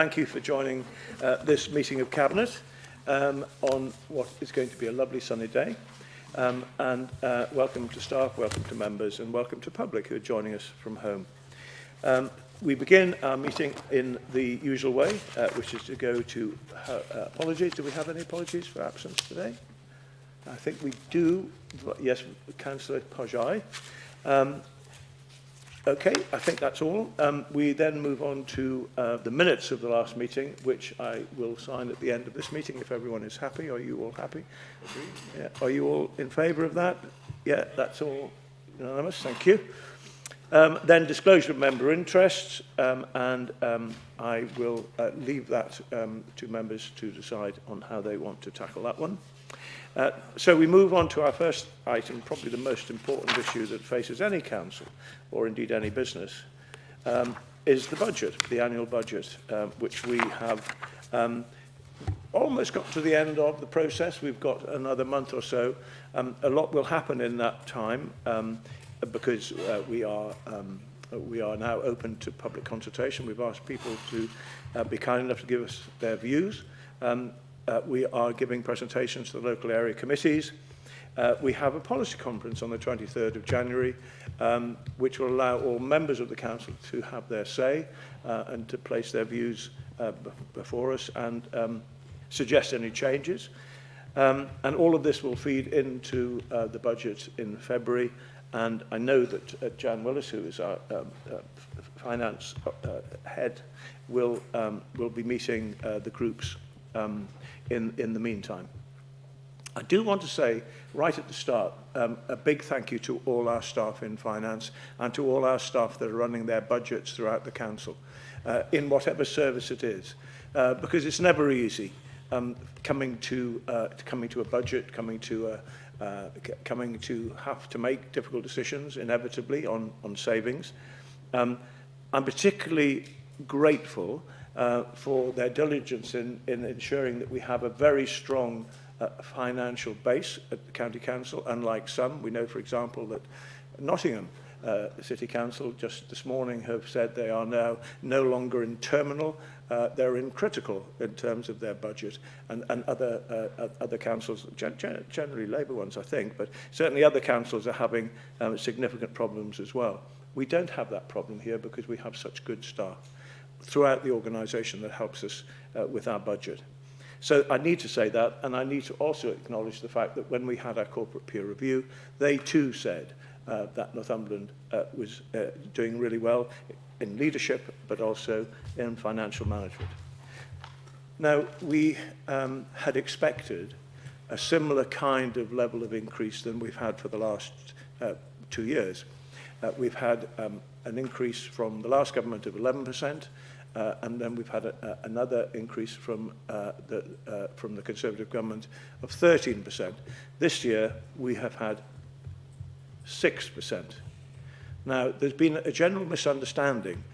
Thank you for joining this meeting of Cabinet on what is going to be a lovely sunny day. Welcome to staff, welcome to members, and welcome to public who are joining us from home. We begin our meeting in the usual way, which is to go to apologies. Do we have any apologies for absence today? I think we do. Yes, Councillor Pajai. Okay, I think that's all. We then move on to the minutes of the last meeting, which I will sign at the end of this meeting if everyone is happy. Are you all happy? Yeah. Are you all in favour of that? Yeah, that's all unanimous. Thank you. Then disclosure of member interests, I will leave that to members to decide on how they want to tackle that one. So we move on to our first item, probably the most important issue that faces any council, or indeed any business, is the budget, the annual budget, which we have almost got to the end of the process. We've got another month or so. A lot will happen in that time because we are now open to public consultation. We've asked people to be kind enough to give us their views. We are giving presentations to the local area committees. We have a policy conference on the 23rd of January, which will allow all members of the council to have their say and to place their views before us and suggest any changes. And all of this will feed into the budget in February. And I know that Jan Willis, who is our finance head, will be meeting the groups in the meantime. I do want to say right at the start a big thank you to all our staff in finance and to all our staff that are running their budgets throughout the council in whatever service it is, because it's never easy coming to a budget, coming to have to make difficult decisions inevitably on savings. I'm particularly grateful for their diligence in ensuring that we have a very strong financial base at the County Council, unlike some. We know, for example, that Nottingham City Council just this morning have said they are now no longer in terminal, they're in critical in terms of their budget, and other councils, generally Labour ones I think, but certainly other councils are having significant problems as well. We don't have that problem here because we have such good staff throughout the organisation that helps us with our budget. So I need to say that, and I need to also acknowledge the fact that when we had our corporate peer review, they too said that Northumberland was doing really well in leadership, but also in financial management. Now, we had expected a similar kind of level of increase than we've had for the last 2 years. We've had an increase from the last government of 11%, and then we've had another increase from the Conservative government of 13%. This year, we have had 6%. Now, there's been a general misunderstanding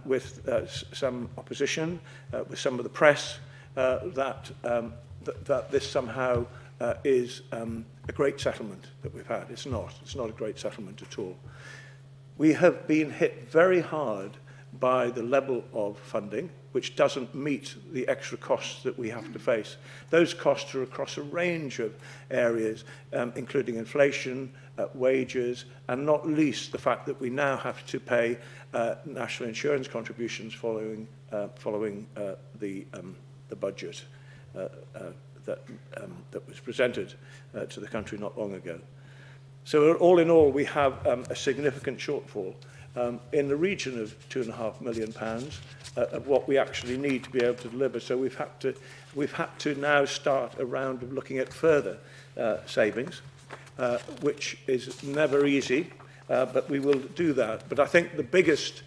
with some opposition, with some of the press, that this somehow is a great settlement that we've had. It's not. It's not a great settlement at all. We have been hit very hard by the level of funding, which doesn't meet the extra costs that we have to face. Those costs are across a range of areas, including inflation, wages, and not least the fact that we now have to pay national insurance contributions following the budget that was presented to the country not long ago. So all in all, we have a significant shortfall in the region of £2.5 million of what we actually need to be able to deliver. So we've had to now start a round of looking at further savings, which is never easy, but we will do that. But I think the biggest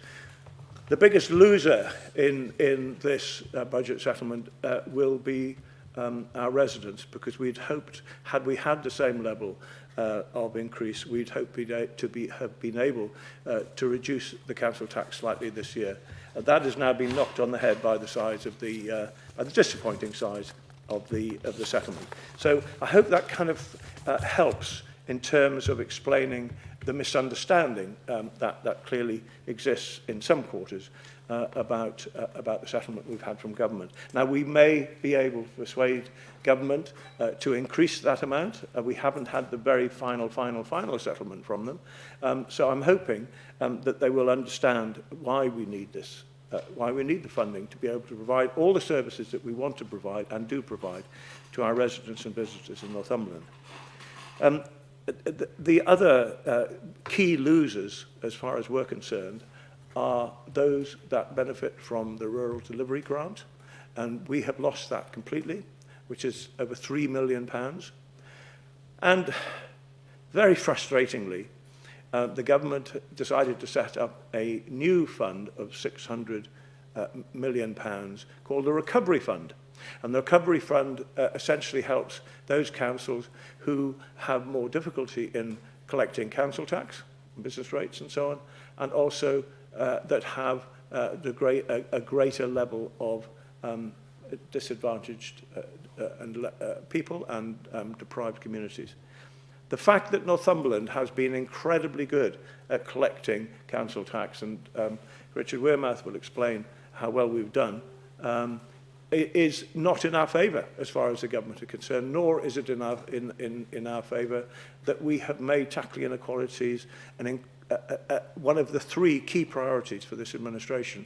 loser in this budget settlement will be our residents, because we'd hoped, had we had the same level of increase, we'd hope have been able to reduce the council tax slightly this year. That has now been knocked on the head by the size of the disappointing size of the settlement. So I hope that kind of helps in terms of explaining the misunderstanding that clearly exists in some quarters about the settlement we've had from government. Now, we may be able to persuade government to increase that amount. We haven't had the very final settlement from them. So I'm hoping that they will understand why we need this, why we need the funding to be able to provide all the services that we want to provide and do provide to our residents and visitors in Northumberland. The other key losers, as far as we're concerned, are those that benefit from the Rural Delivery Grant, and we have lost that completely, which is over £3 million. And very frustratingly, the government decided to set up a new fund of £600 million called the Recovery Fund. And the Recovery Fund essentially helps those councils who have more difficulty in collecting council tax, business rates and so on, and also that have a greater level of disadvantaged people and deprived communities. The fact that Northumberland has been incredibly good at collecting council tax, and Richard Wearmouth will explain how well we've done, is not in our favour as far as the government are concerned, nor is it in our favour that we have made tackling inequalities one of the three key priorities for this administration.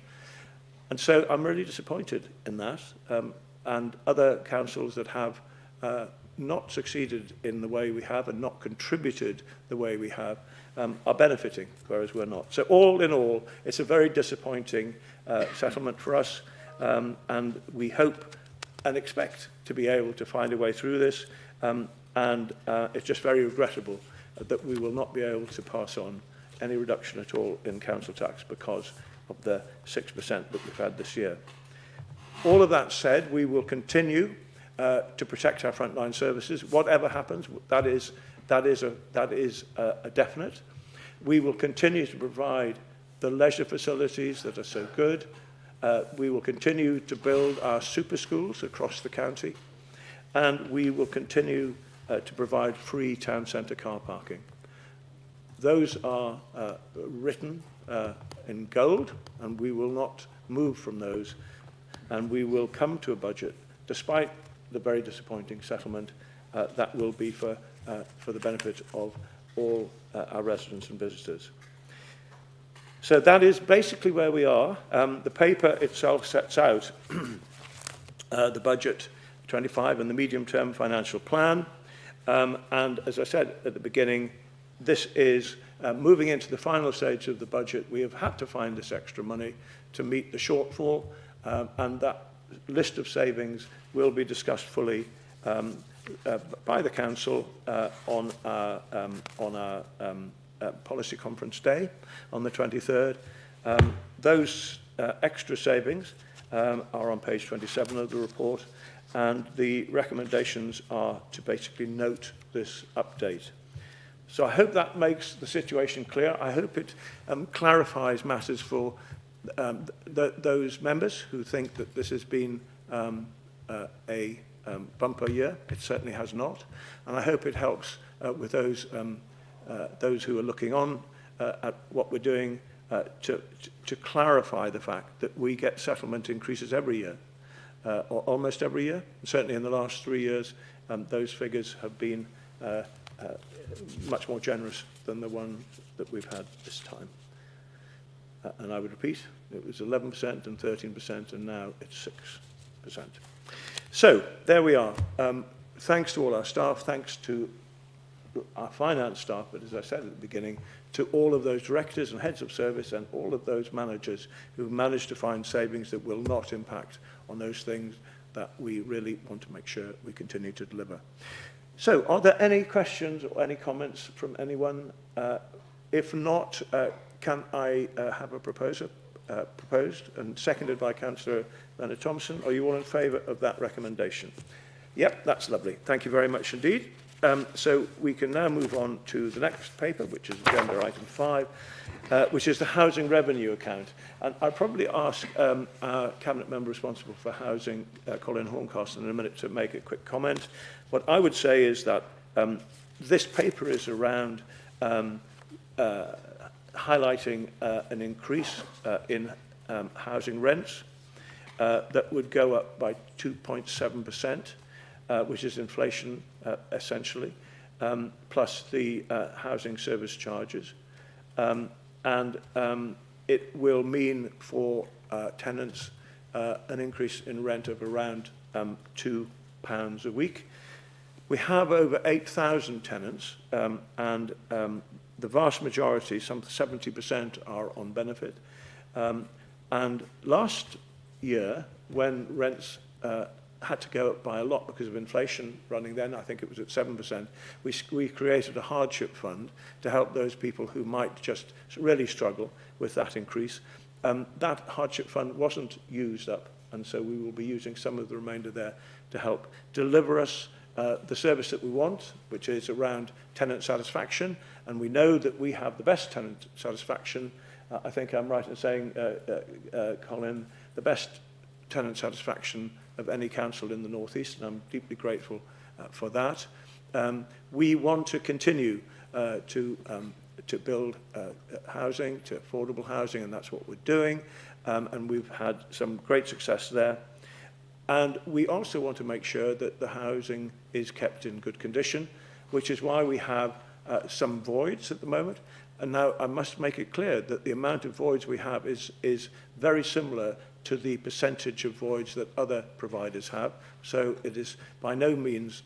And so I'm really disappointed in that, and other councils that have not succeeded in the way we have and not contributed the way we have are benefiting, whereas we're not. So all in all, it's a very disappointing settlement for us, and we hope and expect to be able to find a way through this, and it's just very regrettable that we will not be able to pass on any reduction at all in council tax because of the 6% that we've had this year. All of that said, we will continue to protect our frontline services. Whatever happens, that is a definite. We will continue to provide the leisure facilities that are so good. We will continue to build our super schools across the county, and we will continue to provide free town centre car parking. Those are written in gold, and we will not move from those, and we will come to a budget, despite the very disappointing settlement, that will be for the benefit of all our residents and visitors. So that is basically where we are. The paper itself sets out the budget 25 and the medium-term financial plan, and as I said at the beginning, this is moving into the final stage of the budget. We have had to find this extra money to meet the shortfall, and that list of savings will be discussed fully by the Council on our policy conference day on the 23rd. Those extra savings are on page 27 of the report, and the recommendations are to basically note this update. So I hope that makes the situation clear. I hope it clarifies matters for those members who think that this has been a bumper year. It certainly has not. And I hope it helps with those who are looking on at what we're doing to clarify the fact that we get settlement increases every year, or almost every year. Certainly in the last 3 years, those figures have been much more generous than the one that we've had this time. And I would repeat, it was 11% and 13%, and now it's 6%. So there we are. Thanks to all our staff, thanks to our finance staff, but as I said at the beginning, to all of those directors and heads of service and all of those managers who've managed to find savings that will not impact on those things that we really want to make sure we continue to deliver. So, are there any questions or any comments from anyone? If not, can I have a proposal proposed and seconded by Councillor Leonard Thompson? Are you all in favour of that recommendation? Yep, that's lovely. Thank you very much indeed. So we can now move on to the next paper, which is agenda item 5, which is the housing revenue account. And I'll probably ask our cabinet member responsible for housing, Colin Horncastle, in a minute to make a quick comment. What I would say is that this paper is around highlighting an increase in housing rents that would go up by 2.7%, which is inflation essentially, plus the housing service charges. It will mean for tenants an increase in rent of around £2 a week. We have over 8,000 tenants, and the vast majority, some 70%, are on benefit. And last year, when rents had to go up by a lot because of inflation running then, I think it was at 7%, we created a hardship fund to help those people who might just really struggle with that increase. That hardship fund wasn't used up, and so we will be using some of the remainder there to help deliver us the service that we want, which is around tenant satisfaction, and we know that we have the best tenant satisfaction. I think I'm right in saying, Colin, the best tenant satisfaction of any council in the North East, and I'm deeply grateful for that. We want to continue to build housing, to affordable housing, and that's what we're doing, and we've had some great success there. And we also want to make sure that the housing is kept in good condition, which is why we have some voids at the moment. And now I must make it clear that the amount of voids we have is very similar to the percentage of voids that other providers have. So it is by no means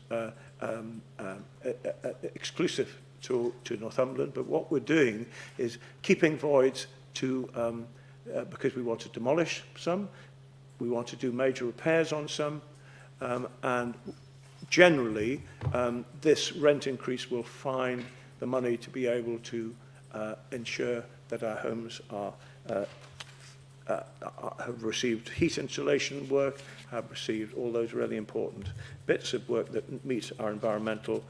exclusive to Northumberland, but what we're doing is keeping voids to, because we want to demolish some, we want to do major repairs on some, and generally this rent increase will find the money to be able to ensure that our homes are have received heat insulation work, have received all those really important bits of work that meet our environmental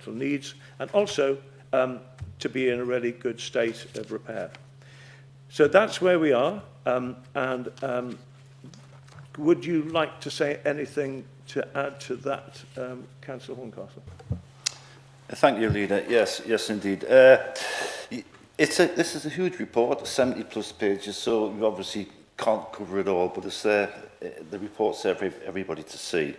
needs, and also to be in a really good state of repair. So that's where we are. Would you like to say anything to add to that, Councillor Horncastle? Thank you, Leader. Yes, indeed. This is a huge report, 70+ pages, so we obviously can't cover it all, but it's there. The report's there for everybody to see.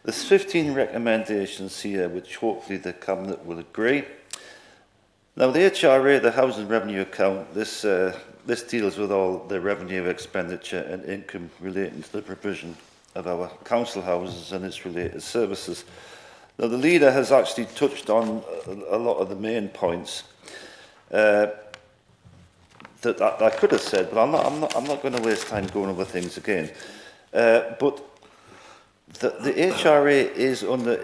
There's 15 recommendations here, which hopefully the Cabinet will agree. Now, the HRA, the Housing Revenue Account, this deals with all the revenue, expenditure and income relating to the provision of our council houses and its related services. Now, the Leader has actually touched on a lot of the main points that I could have said, but I'm not going to waste time going over things again. But the HRA is under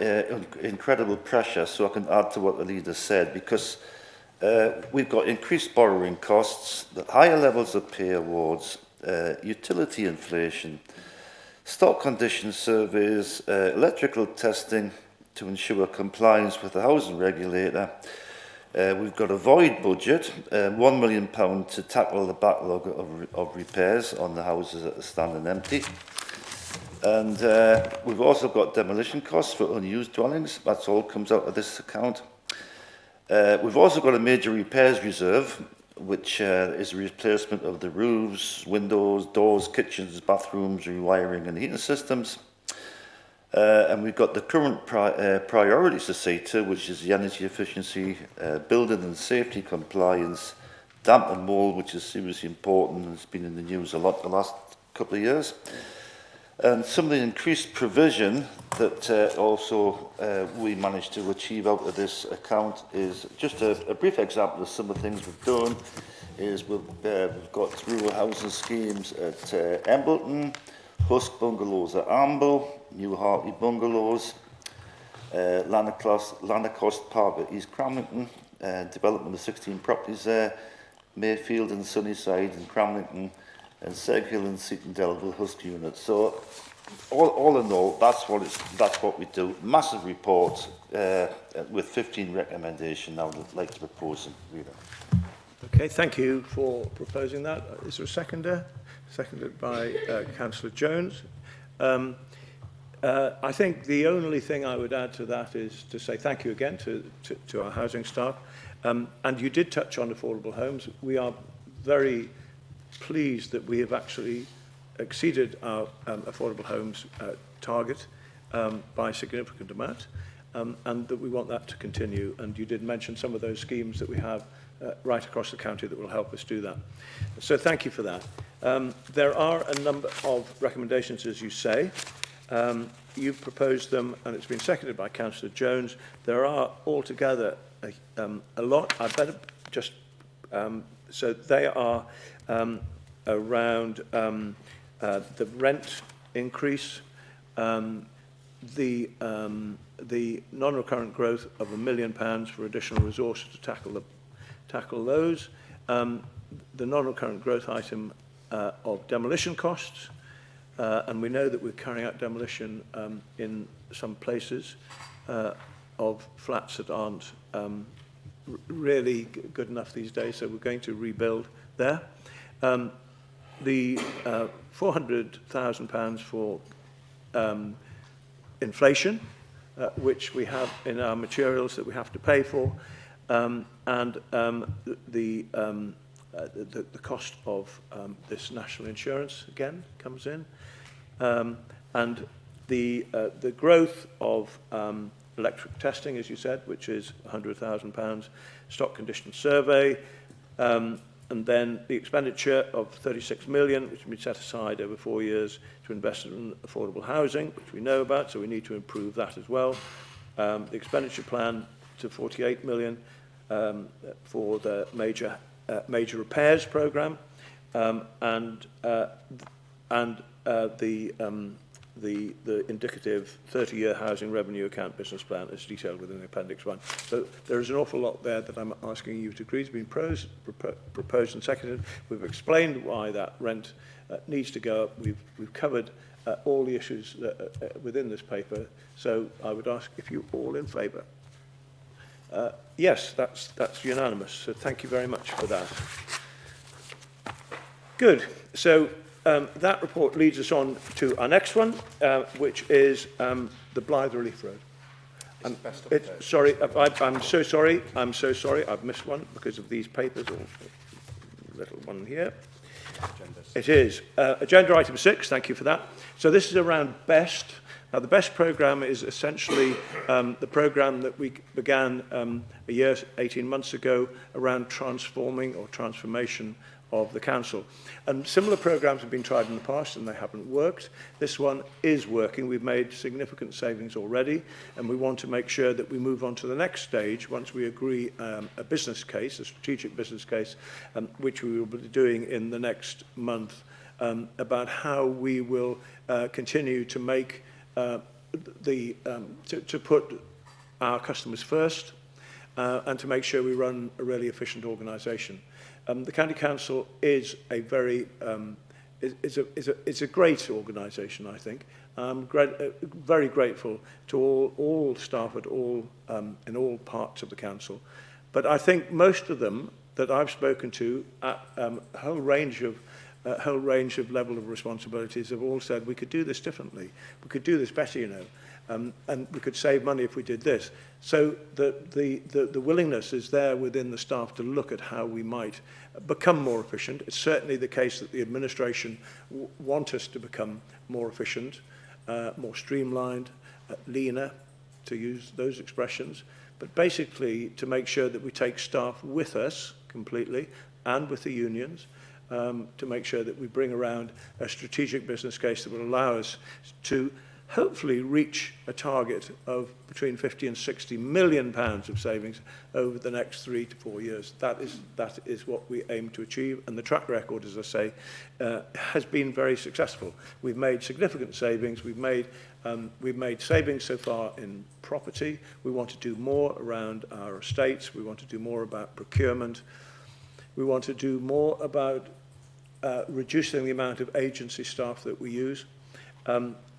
incredible pressure, so I can add to what the Leader said, because we've got increased borrowing costs, the higher levels of pay awards, utility inflation, stock condition surveys, electrical testing to ensure compliance with the housing regulator. We've got a void budget, £1 million to tackle the backlog of repairs on the houses that are standing empty. And we've also got demolition costs for unused dwellings. That's all comes out of this account. We've also got a major repairs reserve, which is a replacement of the roofs, windows, doors, kitchens, bathrooms, rewiring and heating systems. And we've got the current priorities to see to, which is the energy efficiency, building and safety compliance, damp and mould, which is seriously important and has been in the news a lot the last couple of years. And some of the increased provision that also we managed to achieve out of this account is just a brief example of some of the things we've done. Is we've got rural housing schemes at Embleton, Husk Bungalows at Amble, New Hartley Bungalows, Lanarcost Park at East Cramlington, development of 16 properties there, Mayfield and Sunnyside and Cramlington, and Seghill and Seaton Delville Husk units. So all in all, that's what we do. Massive report with 15 recommendations. Now I'd like to propose them. Okay, thank you for proposing that. Is there a seconder? Seconded by Councillor Jones. I think the only thing I would add to that is to say thank you again to our housing staff. And you did touch on affordable homes. We are very pleased that we have actually exceeded our affordable homes target by a significant amount, and that we want that to continue. And you did mention some of those schemes that we have right across the county that will help us do that. So thank you for that. There are a number of recommendations, as you say. You've proposed them, and it's been seconded by Councillor Jones. There are altogether a lot. I better just... so they are around the rent increase, the non-recurrent growth of £1 million for additional resources to tackle those, the non-recurrent growth item of demolition costs, and we know that we're carrying out demolition in some places of flats that aren't really good enough these days, so we're going to rebuild there. The £400,000 for inflation, which we have in our materials that we have to pay for, and the cost of this national insurance again comes in, and the growth of electric testing, as you said, which is £100,000, stock condition survey, and then the expenditure of 36 million, which will be set aside over 4 years to invest in affordable housing, which we know about, so we need to improve that as well. The expenditure plan to 48 million for the major repairs programme, and the indicative 30-year housing revenue account business plan is detailed within Appendix 1. So there is an awful lot there that I'm asking you to agree. It's been proposed and seconded. We've explained why that rent needs to go up. We've covered all the issues within this paper. So I would ask if you're all in favour. Yes, that's unanimous. So thank you very much for that. Good. So that report leads us on to our next one, which is the Blythe Relief Road. Sorry, I'm so sorry. I'm so sorry. I've missed one because of these papers. Or little one here. It is agenda item 6. Thank you for that. So this is around BEST. Now, the BEST programme is essentially the programme that we began a year, 18 months ago, around transforming or transformation of the council. And similar programmes have been tried in the past and they haven't worked. This one is working. We've made significant savings already, and we want to make sure that we move on to the next stage once we agree a business case, a strategic business case, which we will be doing in the next month, about how we will continue to make to put our customers first, and to make sure we run a really efficient organisation. The County Council is a very is a great organisation, I think. I'm very grateful to all staff at all in all parts of the council, but I think most of them that I've spoken to at a whole range of level of responsibilities have all said we could do this differently, we could do this better, you know, and we could save money if we did this. So the willingness is there within the staff to look at how we might become more efficient. It's certainly the case that the administration want us to become more efficient, more streamlined, leaner, to use those expressions, but basically to make sure that we take staff with us completely and with the unions, to make sure that we bring around a strategic business case that will allow us to hopefully reach a target of between 50 and 60 million pounds of savings over the next 3 to 4 years. That is what we aim to achieve, and the track record, as I say, has been very successful. We've made significant savings. We've made savings so far in property. We want to do more around our estates. We want to do more about procurement. We want to do more about reducing the amount of agency staff that we use,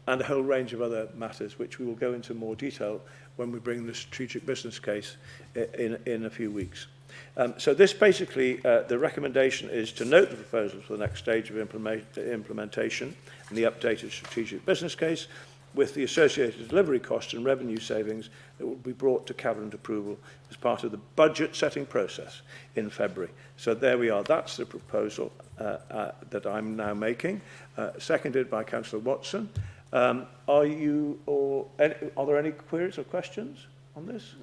and a whole range of other matters, which we will go into more detail when we bring the strategic business case in a few weeks. So this basically, the recommendation is to note the proposals for the next stage of implementation and the updated strategic business case, with the associated delivery costs and revenue savings that will be brought to Cabinet approval as part of the budget setting process in February. So there we are. That's the proposal that I'm now making, seconded by Councillor Watson. Are there any queries or questions on this?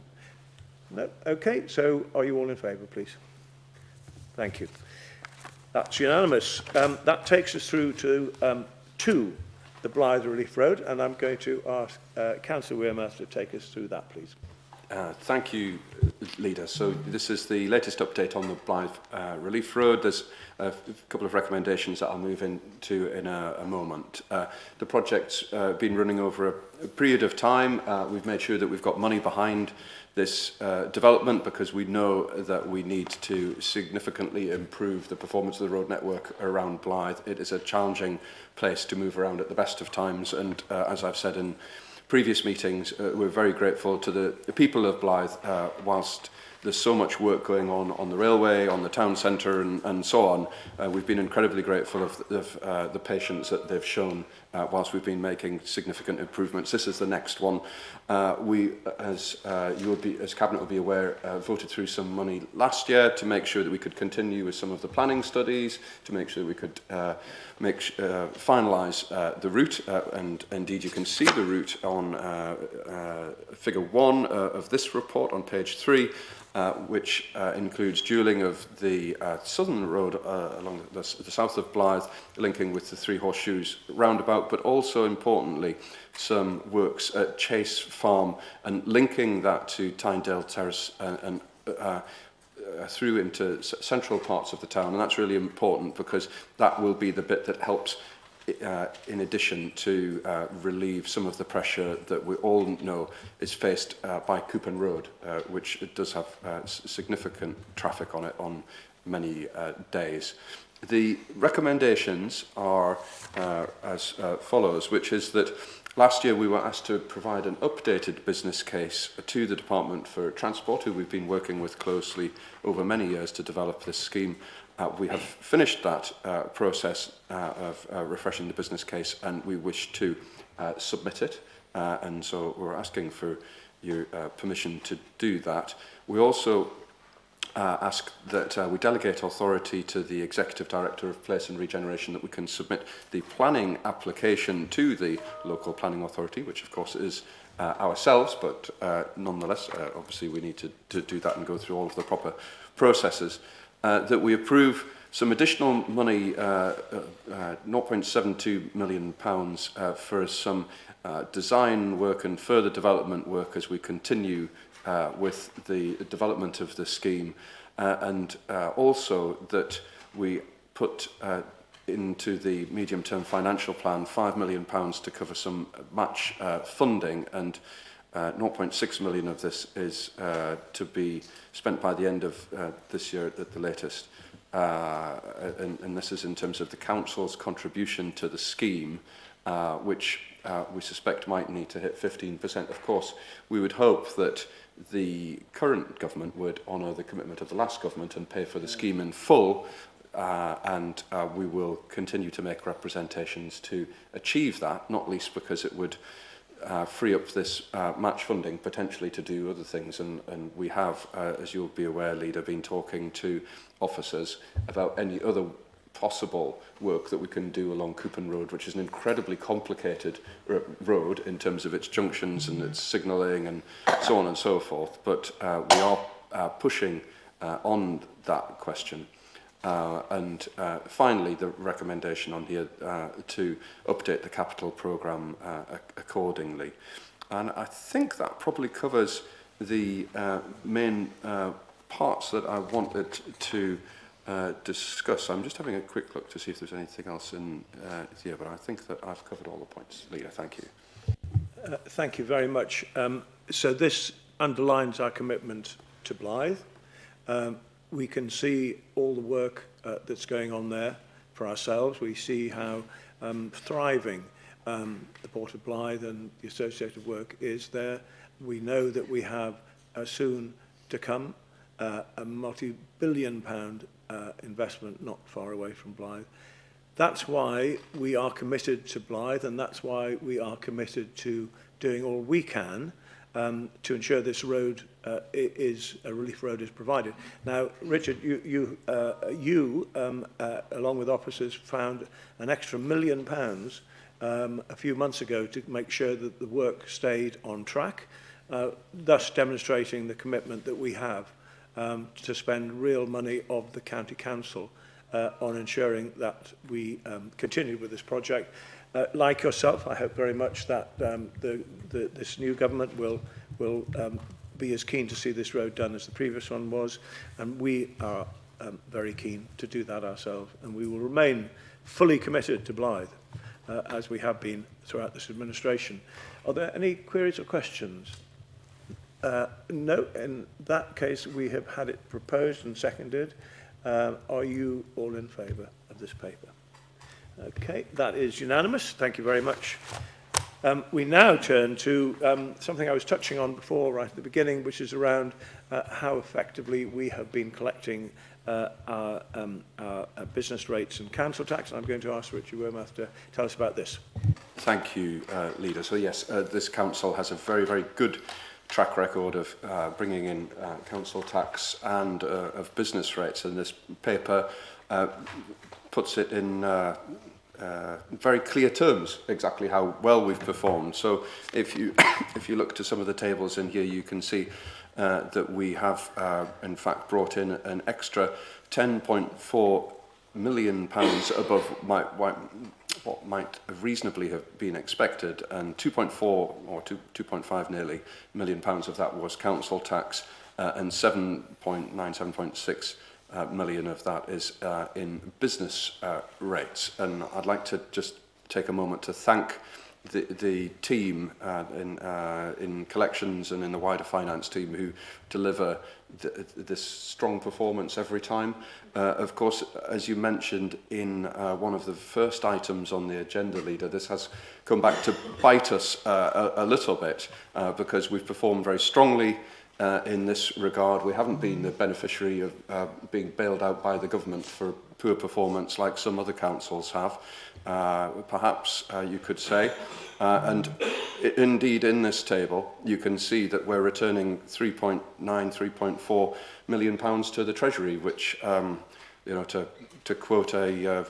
No? Okay, so are you all in favour, please? Thank you. That's unanimous. That takes us through to the Blythe Relief Road, and I'm going to ask Councillor Wearmouth to take us through that, please. Thank you, Leader. So this is the latest update on the Blythe Relief Road. There's a couple of recommendations that I'll move into in a moment. The project's been running over a period of time. We've made sure that we've got money behind this development because we know that we need to significantly improve the performance of the road network around Blythe. It is a challenging place to move around at the best of times, and as I've said in previous meetings, we're very grateful to the people of Blythe whilst there's so much work going on the railway, on the town centre and so on. We've been incredibly grateful of the patience that they've shown whilst we've been making significant improvements. This is the next one. We, as Cabinet will be aware, voted through some money last year to make sure that we could continue with some of the planning studies, to make sure that we could finalise the route, and indeed you can see the route on figure 1 of this report on page 3. Which includes dualling of the southern road along the south of Blythe, linking with the Three Horseshoes roundabout, but also importantly some works at Chase Farm and linking that to Tynedale Terrace and through into central parts of the town. And that's really important because that will be the bit that helps in addition to relieve some of the pressure that we all know is faced by Coupon Road, which does have significant traffic on it on many days. The recommendations are as follows, which is that last year we were asked to provide an updated business case to the Department for Transport, who we've been working with closely over many years to develop this scheme. We have finished that process of refreshing the business case, and we wish to submit it. And so we're asking for your permission to do that. We also ask that we delegate authority to the Executive Director of Place and Regeneration, that we can submit the planning application to the local planning authority, which of course is ourselves, but nonetheless, obviously we need to do that and go through all of the proper processes. That we approve some additional money, £0.72 million for some design work and further development work as we continue with the development of the scheme, and also that we put into the medium-term financial plan £5 million to cover some match funding, and 0.6 million of this is to be spent by the end of this year at the latest. And this is in terms of the Council's contribution to the scheme, which we suspect might need to hit 15%. Of course, we would hope that the current government would honour the commitment of the last government and pay for the scheme in full, and we will continue to make representations to achieve that, not least because it would free up this match funding potentially to do other things, and we have, as you'll be aware, Leader, been talking to officers about any other possible work that we can do along Coupon Road, which is an incredibly complicated road in terms of its junctions and its signalling and so on and so forth, but we are pushing on that question. And finally, the recommendation on here to update the capital programme accordingly. And I think that probably covers the main parts that I wanted to discuss. I'm just having a quick look to see if there's anything else in here, but I think that I've covered all the points. Leader, thank you. Thank you very much. So this underlines our commitment to Blythe. We can see all the work that's going on there for ourselves. We see how thriving the Port of Blythe and the associated work is there. We know that we have soon to come a multi-billion-pound investment not far away from Blythe. That's why we are committed to Blythe, and that's why we are committed to doing all we can to ensure this road a relief road is provided. Now, Richard, you along with officers, found an extra £1 million a few months ago to make sure that the work stayed on track, thus demonstrating the commitment that we have to spend real money of the County Council on ensuring that we continue with this project. Like yourself, I hope very much that this new government will be as keen to see this road done as the previous one was, and we are very keen to do that ourselves, and we will remain fully committed to Blythe, as we have been throughout this administration. Are there any queries or questions? No, in that case, we have had it proposed and seconded. Are you all in favour of this paper? Okay, that is unanimous. Thank you very much. We now turn to something I was touching on before, right at the beginning, which is around how effectively we have been collecting our business rates and council tax. And I'm going to ask Richard Wormuth to tell us about this. Thank you, Leader. So yes, this council has a very, very good track record of bringing in council tax and of business rates, and this paper puts it in very clear terms exactly how well we've performed. So if you look to some of the tables in here, you can see that we have in fact brought in an extra £10.4 million above what might reasonably have been expected, and 2.4 or 2.5 nearly million pounds of that was council tax, and 7.6 million of that is in business rates. And I'd like to just take a moment to thank the team in collections and in the wider finance team who deliver this strong performance every time. Of course, as you mentioned in one of the first items on the agenda, Leader, this has come back to bite us a little bit because we've performed very strongly in this regard. We haven't been the beneficiary of being bailed out by the government for poor performance like some other councils have, perhaps you could say. And indeed, in this table, you can see that we're returning £3.4 million to the Treasury, which, you know, to quote a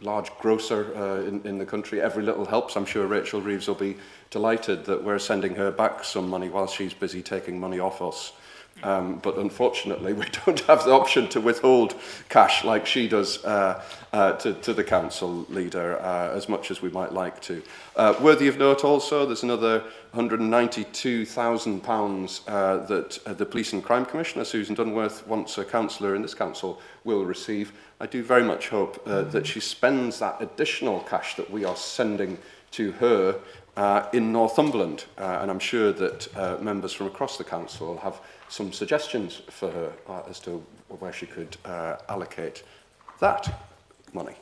large grocer in the country, every little helps. I'm sure Rachel Reeves will be delighted that we're sending her back some money while she's busy taking money off us. But unfortunately, we don't have the option to withhold cash like she does to the council, Leader, as much as we might like to. Worthy of note also, there's another £192,000 that the Police and Crime Commissioner, Susan Dunworth, once a councillor in this council, will receive. I do very much hope that she spends that additional cash that we are sending to her in Northumberland, and I'm sure that members from across the council will have some suggestions for her as to where she could allocate that money.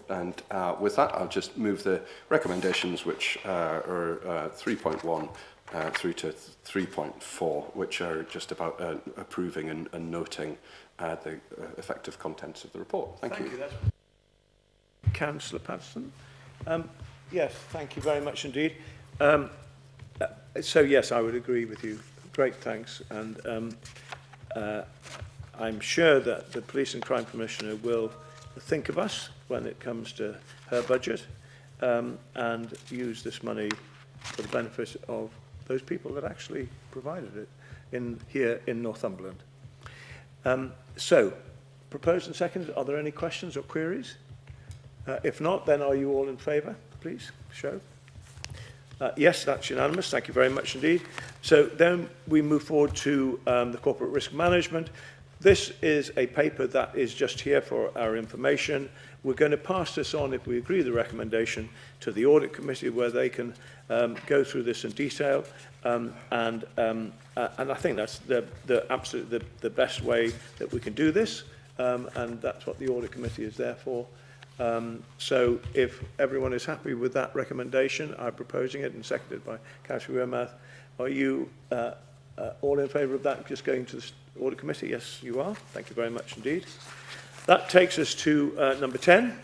And with that, I'll just move the recommendations, which are 3.1 through to 3.4, which are just about approving and noting the effective contents of the report. Thank you. That's Councillor Patterson. Yes, thank you very much indeed. So yes, I would agree with you. Great, thanks. And I'm sure that the Police and Crime Commissioner will think of us when it comes to her budget and use this money for the benefit of those people that actually provided it here in Northumberland. So, proposed and seconded, are there any questions or queries? If not, then are you all in favour? Please, show. Yes, that's unanimous. Thank you very much indeed. So then we move forward to the corporate risk management. This is a paper that is just here for our information. We're going to pass this on, if we agree the recommendation, to the audit committee where they can go through this in detail. And I think that's the best way that we can do this. And that's what the audit committee is there for. So if everyone is happy with that recommendation, I'm proposing it and seconded by Councillor Wormuth. Are you all in favour of that just going to the audit committee? Yes, you are. Thank you very much indeed. That takes us to number 10,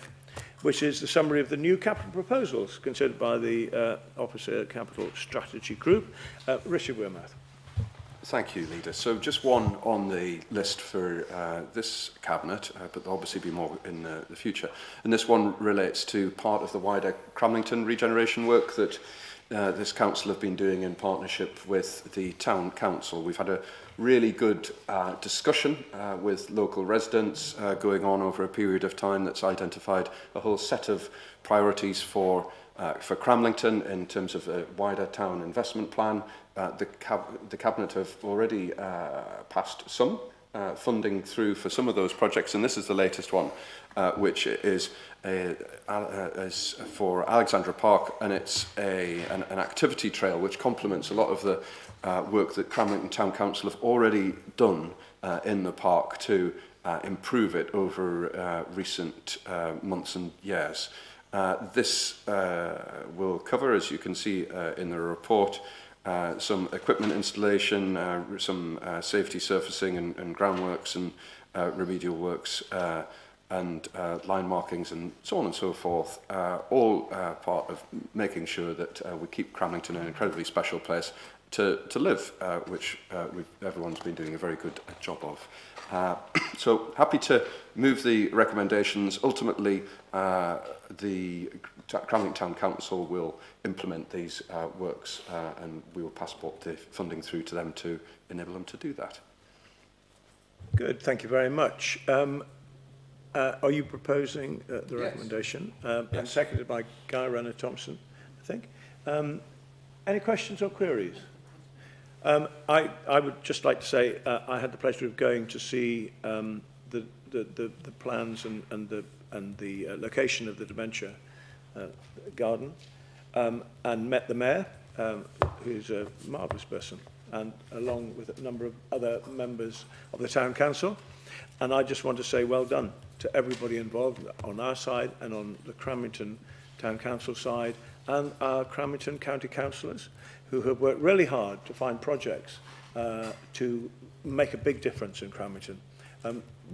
which is the summary of the new capital proposals considered by the Officer Capital Strategy Group. Richard Wilmouth. Thank you, Leader. So just one on the list for this Cabinet, but there'll obviously be more in the future. And this one relates to part of the wider Cramlington regeneration work that this Council have been doing in partnership with the Town Council. We've had a really good discussion with local residents going on over a period of time that's identified a whole set of priorities for Cramlington in terms of a wider town investment plan. The Cabinet have already passed some funding through for some of those projects, and this is the latest one, which is for Alexandra Park, and it's an activity trail which complements a lot of the work that Cramlington Town Council have already done in the park to improve it over recent months and years. This will cover, as you can see in the report, some equipment installation, some safety surfacing and groundworks and remedial works, and line markings and so on and so forth, all part of making sure that we keep Cramlington an incredibly special place to live, which everyone's been doing a very good job of. So happy to move the recommendations. Ultimately, the Cramlington Town Council will implement these works, and we will passport the funding through to them to enable them to do that. Good, thank you very much. Are you proposing the recommendation? Yes. And seconded by Guy Renner-Thompson, I think. Any questions or queries? I would just like to say I had the pleasure of going to see the plans and the location of the dementia garden, and met the mayor, who's a marvellous person, and along with a number of other members of the town council. And I just want to say well done to everybody involved on our side and on the Cramlington Town Council side, and our Cramlington County Councillors, who have worked really hard to find projects to make a big difference in Cramlington.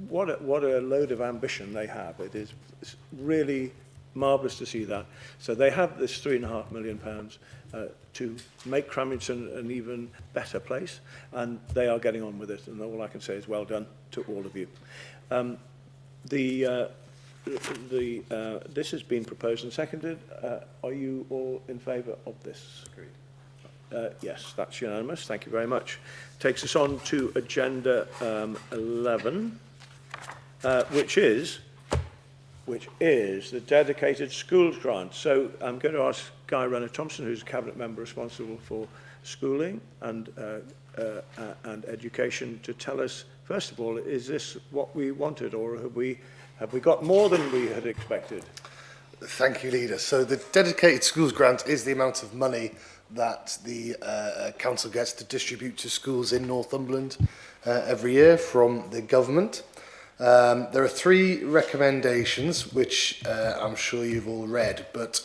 What a load of ambition they have. It's really marvellous to see that. So they have this £3.5 million to make Cramlington an even better place, and they are getting on with it, and all I can say is well done to all of you. This has been proposed and seconded. Are you all in favour of this? Agreed. Yes, that's unanimous. Thank you very much. Takes us on to agenda 11, which is the dedicated schools grant. So I'm going to ask Guy Renner-Thompson, who's a cabinet member responsible for schooling and education, to tell us, first of all, is this what we wanted, or have we got more than we had expected? Thank you, Leader. So the dedicated schools grant is the amount of money that the council gets to distribute to schools in Northumberland every year from the government. There are 3 recommendations, which I'm sure you've all read, but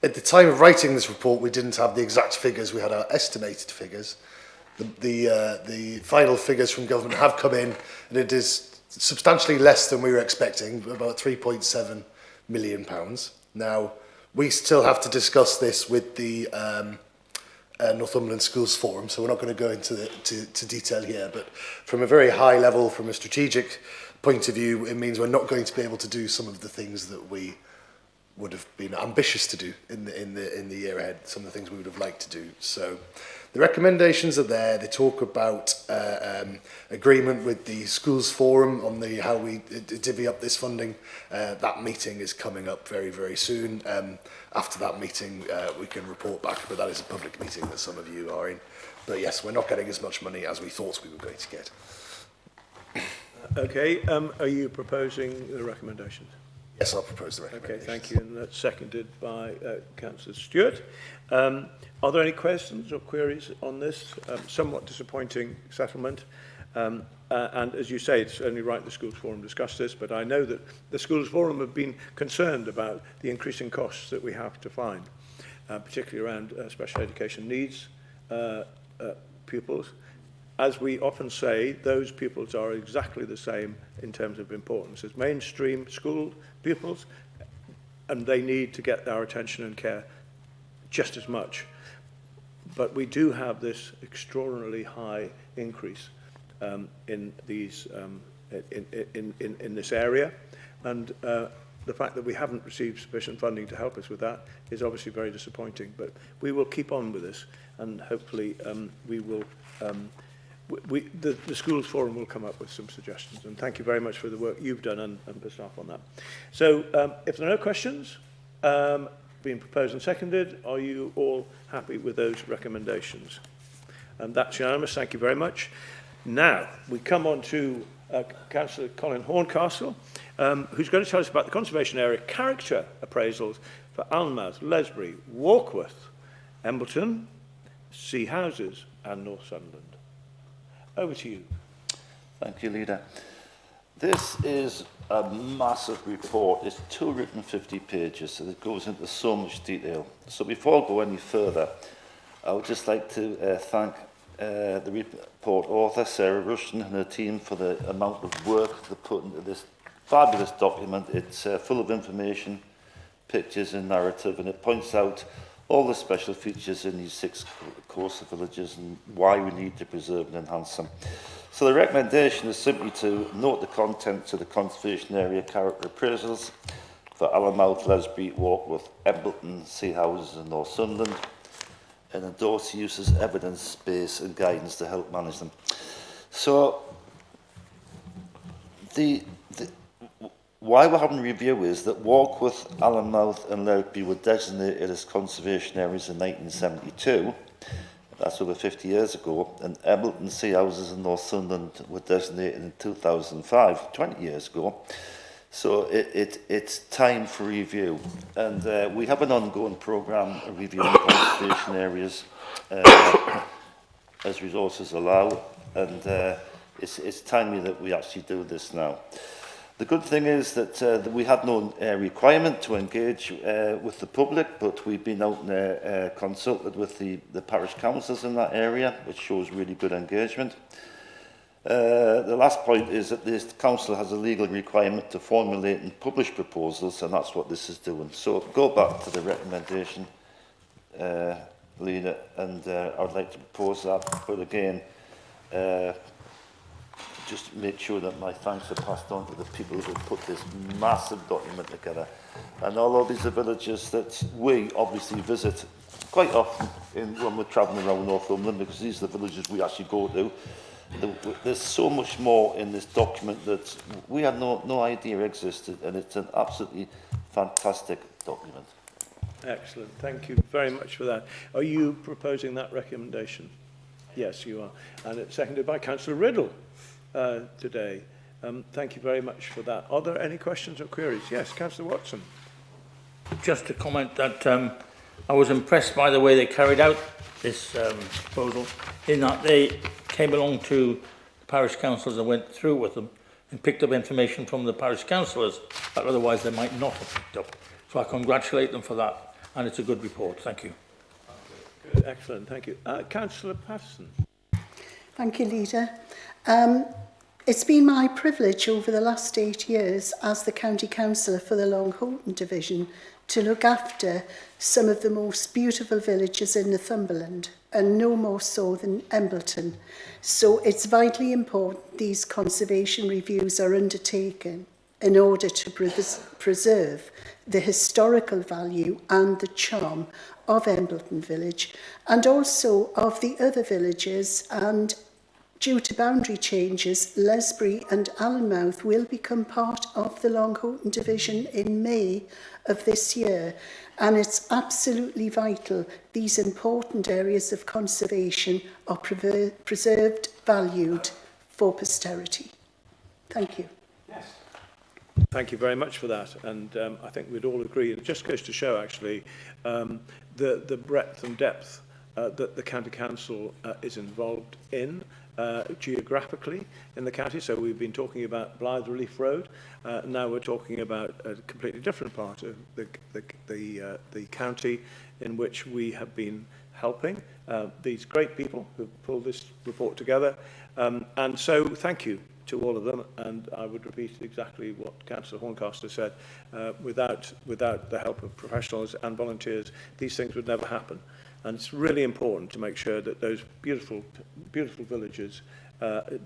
at the time of writing this report, we didn't have the exact figures. We had our estimated figures. The final figures from government have come in, and it is substantially less than we were expecting, about £3.7 million. Now, we still have to discuss this with the Northumberland Schools Forum, so we're not going to go into detail here, but from a very high level, from a strategic point of view, it means we're not going to be able to do some of the things that we would have been ambitious to do in the year ahead, some of the things we would have liked to do. So the recommendations are there. They talk about agreement with the Schools Forum on how we divvy up this funding. That meeting is coming up very, very soon. After that meeting, we can report back, but that is a public meeting that some of you are in. But yes, we're not getting as much money as we thought we were going to get. Okay, are you proposing the recommendations? Yes, I'll propose the recommendation. Okay, thank you, and that's seconded by Councillor Stewart. Are there any questions or queries on this? Somewhat disappointing settlement, and as you say, it's only right the Schools Forum discussed this, but I know that the Schools Forum have been concerned about the increasing costs that we have to find, particularly around special education needs pupils. As we often say, those pupils are exactly the same in terms of importance as mainstream school pupils. and they need to get our attention and care just as much. But we do have this extraordinarily high increase in these in this area, and the fact that we haven't received sufficient funding to help us with that is obviously very disappointing. But we will keep on with this, and hopefully we will. The Schools Forum will come up with some suggestions, and thank you very much for the work you've done and for staff on that. So if there are no questions, being proposed and seconded, are you all happy with those recommendations? And that's unanimous, thank you very much. Now, we come on to Councillor Colin Horncastle, who's going to tell us about the conservation area character appraisals for Alnmouth, Lesbury, Warkworth, Embleton, Sea Houses and North Sunderland. Over to you. Thank you, Leader. This is a massive report. It's 250 pages, and it goes into so much detail. So before I go any further, I would just like to thank the report author, Sarah Rushton, and her team for the amount of work they put into this fabulous document. It's full of information, pictures and narrative, and it points out all the special features in these 6 coastal villages and why we need to preserve and enhance them. So the recommendation is simply to note the contents of the conservation area character appraisals for Alnmouth, Lesbury, Warkworth, Embleton, Sea Houses and North Sunderland, and endorse the use as evidence base and guidance to help manage them. So why we're having a review is that Warkworth, Alnmouth and Lesbury were designated as conservation areas in 1972. That's over 50 years ago. And Embleton, Sea Houses and North Sunderland were designated in 2005, 20 years ago. So it's time for review. And we have an ongoing programme of reviewing conservation areas as resources allow. And it's timely that we actually do this now. The good thing is that we had no requirement to engage with the public, but we've been out and consulted with the parish councils in that area, which shows really good engagement. The last point is that the council has a legal requirement to formulate and publish proposals, and that's what this is doing. So go back to the recommendation, Leader, and I would like to propose that, but again, just make sure that my thanks are passed on to the people who put this massive document together. And all of these are villages that we obviously visit quite often when we're travelling around Northumberland, because these are the villages we actually go to. There's so much more in this document that we had no idea existed, and it's an absolutely fantastic document. Excellent, thank you very much for that. Are you proposing that recommendation? Yes, you are. And it's seconded by Councillor Riddle. Today. Thank you very much for that. Are there any questions or queries? Yes, Councillor Watson. Just to comment that I was impressed by the way they carried out this proposal, in that they came along to the parish councillors and went through with them and picked up information from the parish councillors that otherwise they might not have picked up. So I congratulate them for that, and it's a good report. Thank you. Good, excellent, thank you. Councillor Patterson. Thank you, Leader. It's been my privilege over the last 8 years as the County Councillor for the Long Houghton Division to look after some of the most beautiful villages in Northumberland, and no more so than Embleton. So it's vitally important these conservation reviews are undertaken in order to preserve the historical value and the charm of Embleton village, and also of the other villages. And due to boundary changes, Lesbury and Alnmouth will become part of the Long Houghton Division in May of this year. And it's absolutely vital these important areas of conservation are preserved, valued for posterity. Thank you. Yes. Thank you very much for that. And I think we'd all agree. It just goes to show, actually, the breadth and depth that the County Council is involved in. Geographically in the county. So we've been talking about Blythe Relief Road. Now we're talking about a completely different part of the county in which we have been helping these great people who pulled this report together. And so thank you to all of them, and I would repeat exactly what Councillor Horncastle said. Without the help of professionals and volunteers, these things would never happen. And it's really important to make sure that those beautiful villages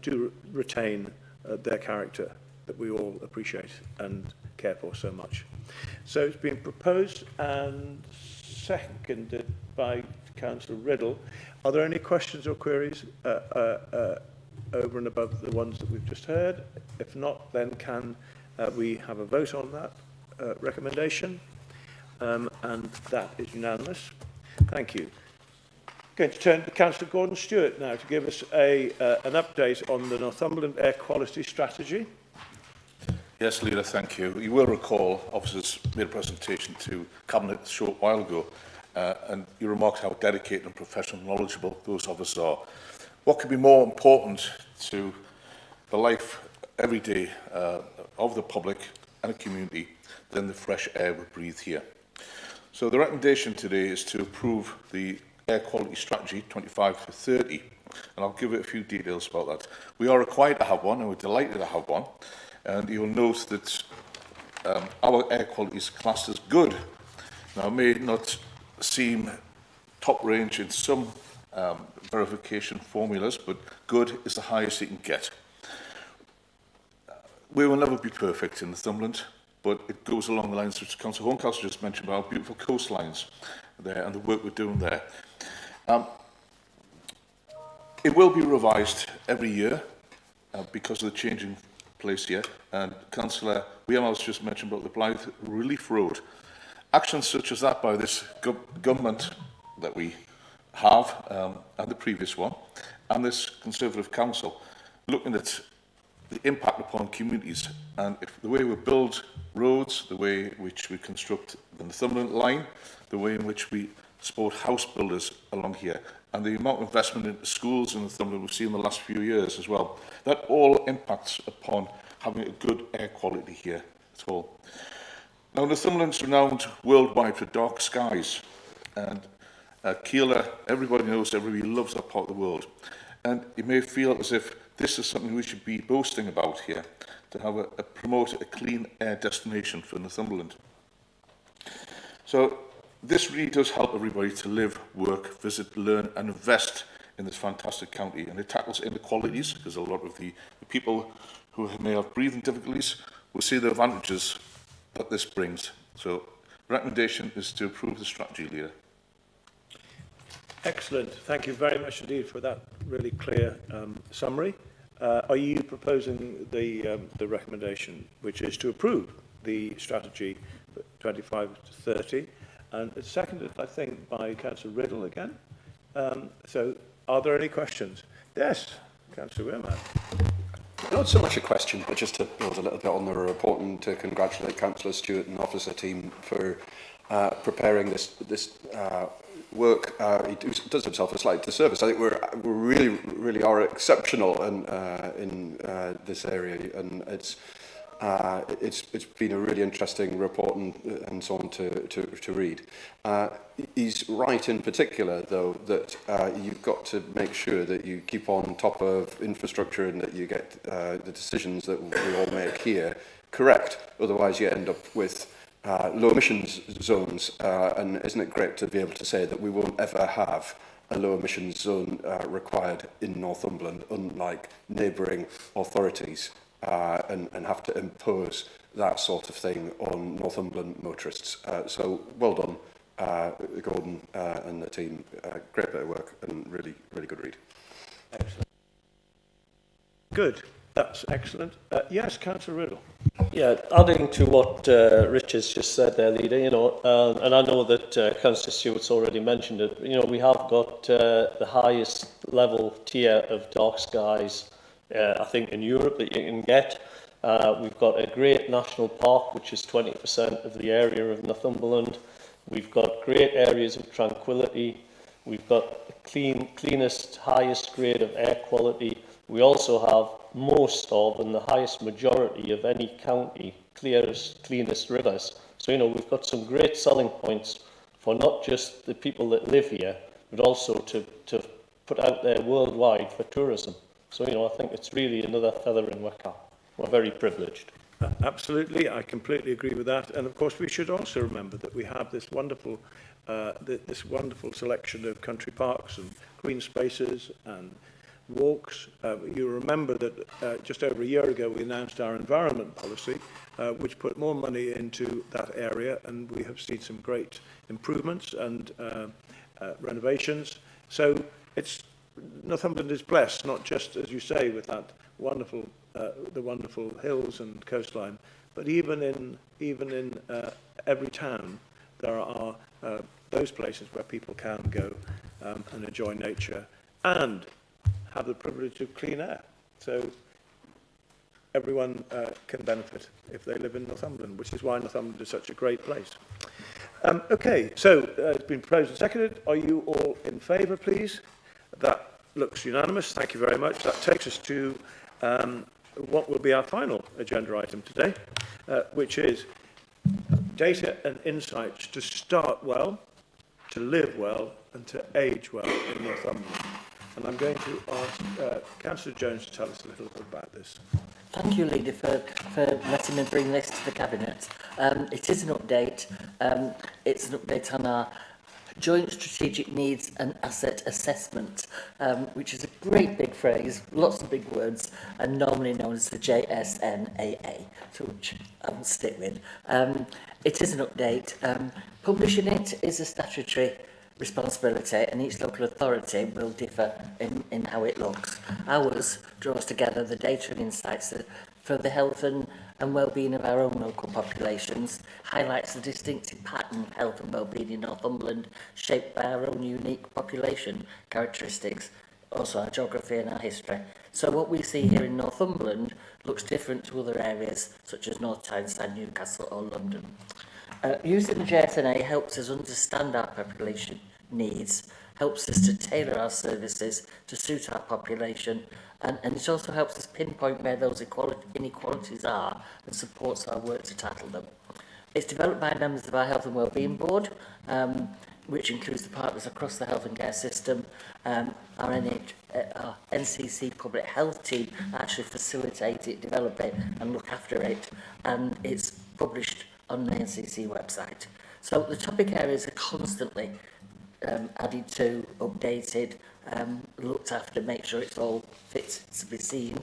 do retain their character that we all appreciate and care for so much. So it's been proposed and seconded by Councillor Riddle. Are there any questions or queries over and above the ones that we've just heard? If not, then can we have a vote on that recommendation? And that is unanimous. Thank you. Going to turn to Councillor Gordon Stewart now to give us an update on the Northumberland Air Quality Strategy. Yes, Leader, thank you. You will recall officers made a presentation to Cabinet a short while ago, and you remarked how dedicated and professional and knowledgeable those officers are. What could be more important to the life every day of the public and the community than the fresh air we breathe here? So the recommendation today is to approve the Air Quality Strategy 25 to 30, and I'll give it a few details about that. We are required to have one, and we're delighted to have one, and you'll note that our air quality is classed as good. Now, it may not seem top range in some verification formulas, but good is the highest you can get. We will never be perfect in Northumberland, but it goes along the lines which Councillor Horncastle just mentioned about our beautiful coastlines there and the work we're doing there. It will be revised every year because of the changing place here. And Councillor Williams just mentioned about the Blythe Relief Road. Actions such as that by this government that we have, and the previous one, and this Conservative Council, looking at the impact upon communities and the way we build roads, the way in which we construct the Northumberland line, the way in which we support house builders along here, and the amount of investment into schools in Northumberland we've seen in the last few years as well. That all impacts upon having a good air quality here at all. Now, Northumberland's renowned worldwide for dark skies, and Keeler, everybody knows, everybody loves that part of the world. And you may feel as if this is something we should be boasting about here, to have promote a clean air destination for Northumberland. So this really does help everybody to live, work, visit, learn and invest in this fantastic county. And it tackles inequalities, because a lot of the people who may have breathing difficulties will see the advantages that this brings. So the recommendation is to approve the strategy, Leader. Excellent. Thank you very much indeed for that really clear summary. Are you proposing the recommendation, which is to approve the strategy 25 to 30? And it's seconded, I think, by Councillor Riddle again. So are there any questions? Yes, Councillor Wehrman. Not so much a question, but just to build a little bit on the report and to congratulate Councillor Stewart and officer team for preparing this work. He does himself a slight disservice. I think we really are exceptional in this area, and it's been a really interesting report and so on to read. He's right in particular, though, that you've got to make sure that you keep on top of infrastructure and that you get the decisions that we all make here correct. Otherwise, you end up with low emissions zones, and isn't it great to be able to say that we won't ever have a low emissions zone required in Northumberland, unlike neighbouring authorities, and have to impose that sort of thing on Northumberland motorists. So well done, Gordon and the team. Great bit of work and really good read. Excellent. Good. That's excellent. Yes, Councillor Riddle. Yeah, adding to what Rich has just said there, Leader, and I know that Councillor Stewart's already mentioned it, we have got the highest level tier of dark skies, I think, in Europe that you can get. We've got a great national park, which is 20% of the area of Northumberland. We've got great areas of tranquility. We've got the cleanest, highest grade of air quality. We also have most of and the highest majority of any county cleanest rivers. So, we've got some great selling points for not just the people that live here, but also to put out there worldwide for tourism. So, you know, I think it's really another feather in our cap. We're very privileged. Absolutely, I completely agree with that. And of course, we should also remember that we have this wonderful selection of country parks and green spaces and walks. You remember that just over a year ago we announced our environment policy, which put more money into that area, and we have seen some great improvements and renovations. So Northumberland is blessed, not just, as you say, with that wonderful, the wonderful hills and coastline, but even in every town there are those places where people can go and enjoy nature and have the privilege of clean air. So everyone can benefit if they live in Northumberland, which is why Northumberland is such a great place. Okay, so it's been proposed and seconded. Are you all in favour, please? That looks unanimous. Thank you very much. That takes us to what will be our final agenda item today, which is data and insights to start well, to live well, and to age well in Northumberland. And I'm going to ask Councillor Jones to tell us a little bit about this. Thank you, Leader, for letting me bring this to the Cabinet. It is an update. It's an update on our Joint Strategic Needs and Asset Assessment, which is a great big phrase, lots of big words, and normally known as the JSNAA, so which I will stick with. It is an update. Publishing it is a statutory responsibility, and each local authority will differ in how it looks. Ours draws together the data and insights for the health and well-being of our own local populations, highlights the distinctive pattern of health and well-being in Northumberland, shaped by our own unique population characteristics, also our geography and our history. So what we see here in Northumberland looks different to other areas, such as North Tyneside, Newcastle or London. Using the JSNA helps us understand our population needs, helps us to tailor our services to suit our population, and it also helps us pinpoint where those inequalities are and supports our work to tackle them. It's developed by members of our Health and Wellbeing Board, which includes the partners across the health and care system. Our NCC Public Health team actually facilitate it, develop it and look after it, and it's published on the NCC website. So the topic areas are constantly added to, updated, looked after, make sure it's all fit to be seen.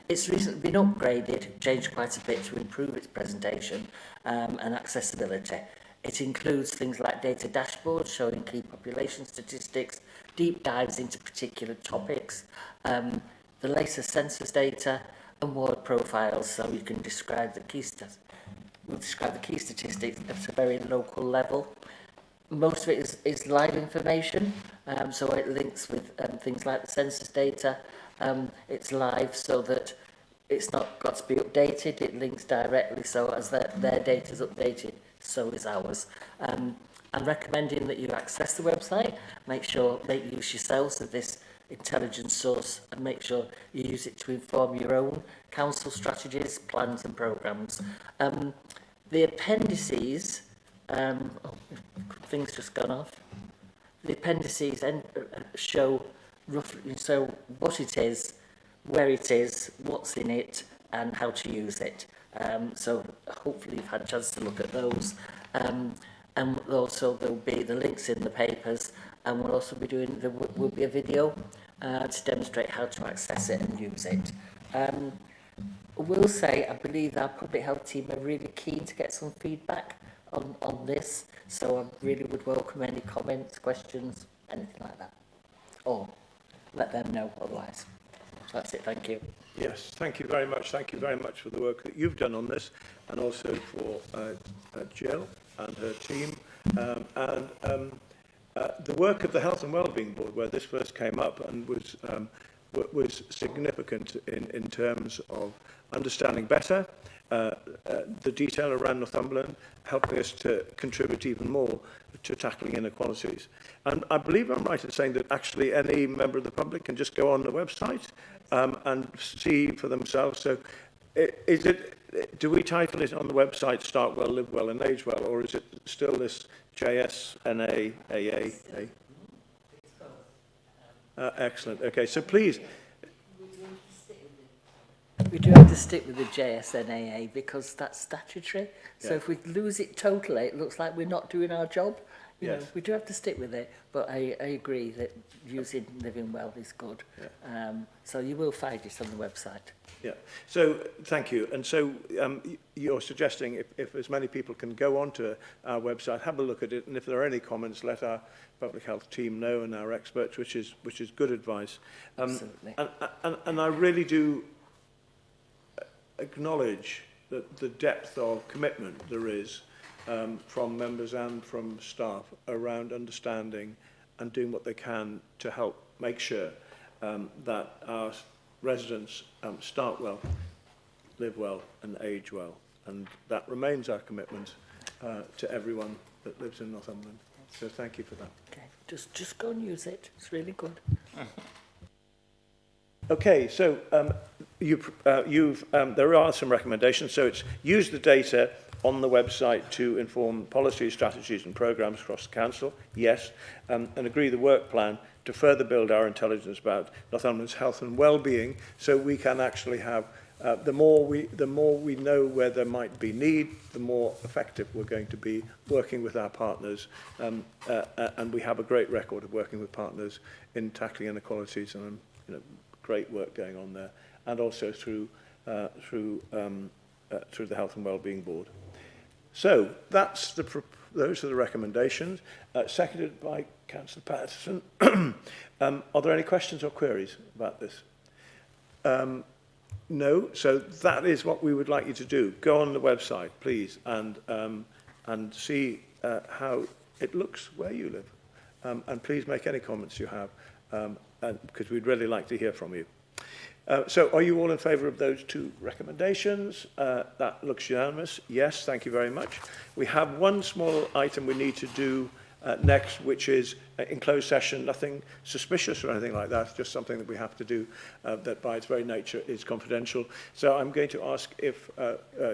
It's recently been upgraded, changed quite a bit to improve its presentation and accessibility. It includes things like data dashboards showing key population statistics, deep dives into particular topics, the latest census data and ward profiles, so you can describe the key statistics at a very local level. Most of it is live information, so it links with things like the census data. It's live so that it's not got to be updated, it links directly, so as their data is updated, so is ours. I'm recommending that you access the website, make use yourselves of this intelligence source and make sure you use it to inform your own council strategies, plans and programmes. The appendices, things just gone off. The appendices show roughly what it is, where it is, what's in it, and how to use it. So hopefully you've had a chance to look at those. And also there'll be the links in the papers, and we'll also be there will be a video to demonstrate how to access it and use it. I will say, I believe our public health team are really keen to get some feedback on this, so I really would welcome any comments, questions, anything like that, or let them know otherwise. So that's it, thank you. Yes, thank you very much. Thank you very much for the work that you've done on this, and also for Jill and her team, the work of the Health and Wellbeing Board, where this first came up and was significant in terms of understanding better the detail around Northumberland, helping us to contribute even more to tackling inequalities. And I believe I'm right in saying that actually any member of the public can just go on the website and see for themselves. So do we title it on the website Start Well, Live Well and Age Well, or is it still this JSNAA? Excellent. Okay, so please, We do have to stick with the JSNAA because that's statutory. So Yeah. if we lose it totally, it looks like we're not doing our job. You know, Yes. we do have to stick with it, but I agree that using Living Well is good. So you will find it on the website. Yeah. So thank you. And so you're suggesting if as many people can go onto our website, have a look at it, and if there are any comments, let our public health team know and our experts, which is good advice. Absolutely. And I really do acknowledge that the depth of commitment there is from members and from staff around understanding and doing what they can to help make sure that our residents start well, live well and age well. And that remains our commitment to everyone that lives in Northumberland. So thank you for that. Okay. Just go and use it. It's really good. Okay, so there are some recommendations. So it's use the data on the website to inform policies, strategies and programmes across the council, yes, and agree the work plan to further build our intelligence about Northumberland's health and well-being, so we can actually have the more we know where there might be need, the more effective we're going to be working with our partners, and we have a great record of working with partners in tackling inequalities, and great work going on there, and also through the Health and Wellbeing Board. So those are the recommendations, seconded by Councillor Patterson. Are there any questions or queries about this? No, so that is what we would like you to do. Go on the website, please, and see how it looks where you live. And please make any comments you have, because we'd really like to hear from you. So are you all in favour of those two recommendations? That looks unanimous. Yes, thank you very much. We have one small item we need to do next, which is in closed session, nothing suspicious or anything like that, just something that we have to do that by its very nature is confidential. So I'm going to ask if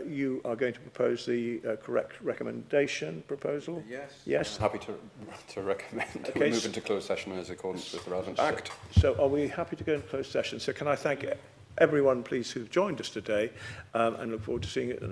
you are going to propose the correct recommendation proposal. Yes. Yes. Happy to recommend Okay, we move into closed session in accordance with the relevant Act. So are we happy to go in closed session? So can I thank everyone, please, who've joined us today, and look forward to seeing you at the